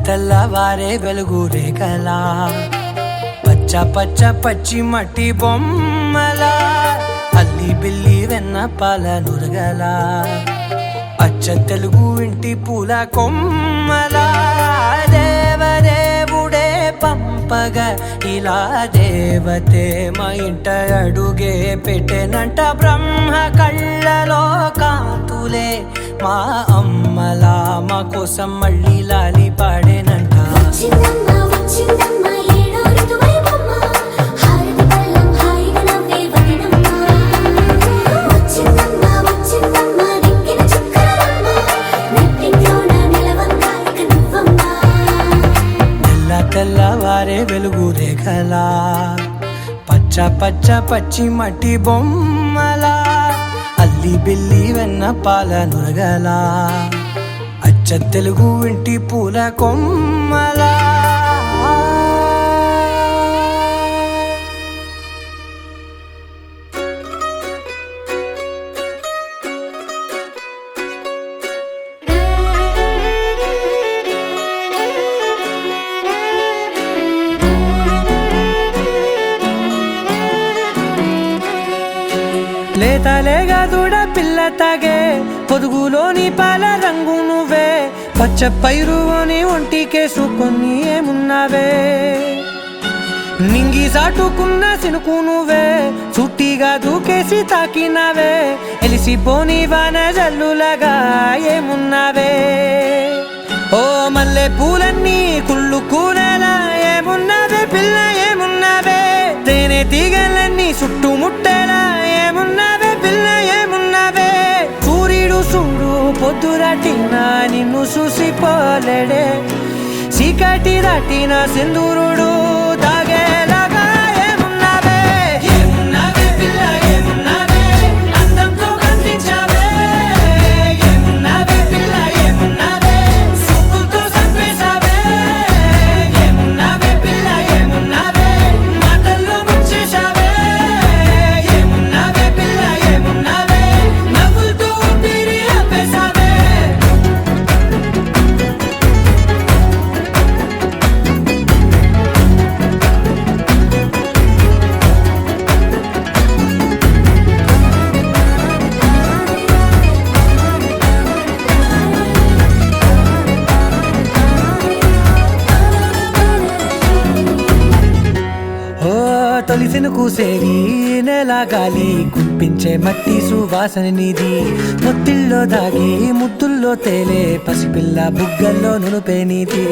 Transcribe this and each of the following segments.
తెల్లవారే వెలుగు రేఖలా పచ్చ పచ్చ పచ్చి మట్టి బొమ్మలా అల్లి బిల్లి వెన్న పాల నురగలా అచ్చ తెలుగు ఇంటి పూల కొమ్మలా దేవదేవుడే పంపగా ఇలా దేవతే మా ఇంట అడుగే పెట్టెనంట బ్రహ్మ కళ్ళలో కాంతులే మా అమ్మలా మా కోసం మళ్ళీ లాలి పాడేనంట తెల్లవారే వెలుగు రేఖలా పచ్చ పచ్చ పచ్చి మట్టి బొమ్మలా అల్లి బిల్లి వెన్న పాల నురగలా అచ్చ తెలుగు ఇంటి పూల కొమ్మలా లేతలేగా దూడ పిల్ల తాగే పొదుగులోని పాల రంగు నువ్వే పచ్చ పైరుని ఒంటికేసుకొని ఏమున్నావే నింగి సాటుకున్న సినుకు నువ్వే చుట్టిగా దూకేసి తాకినావే ఎలిసిపోని వాన జల్లులగా ఏమున్నావే ఓ మల్లె పూలన్నీ కుళ్ళు కూరలా ఏమున్నావే పిల్ల ఏమున్నావే తేనె తీగలన్నీ చుట్టుముట్టేలా ఏమున్నావే పిల్ల ఏమున్నావే సూర్యుడు చూడు పొద్దురాటిన నిన్ను చూసిపోలేడే చీకటి దాటిన సింధూరుడు తాగేలాగా ఏమున్నావే ఏమున్నావే పిల్ల ఏమున్నావే అందంతో కనిపించావే ఏమున్నావే పిల్ల ఏమున్నావే సుక్కుతో చంపేశావే ఏమున్నావే పిల్ల ఏమున్నావే మాటల్లో ముంచేశావే ఏమున్నావే పిల్ల ఏమున్నావే నవ్వులతో ఊపిరి ఆపేశావే తొలిసిన కూసేరి నెల గాలి కుప్పించే మట్టి సువాసన నీది ముత్తిల్లో దాగి ముత్తుల్లో తేలే పసిపిల్ల బుగ్గల్లో నునుపే నీది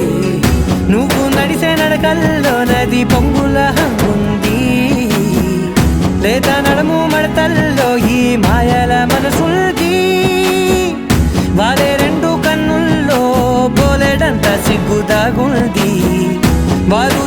నువ్వు నడిసే నడకల్లో నది పొంగుల హంగుంది లేదా నడుము మడతల్లో ఈ మాయల మనసుల్ది వారే రెండు కన్నుల్లో పోలేడంత సిగ్గు దాగుంది వారు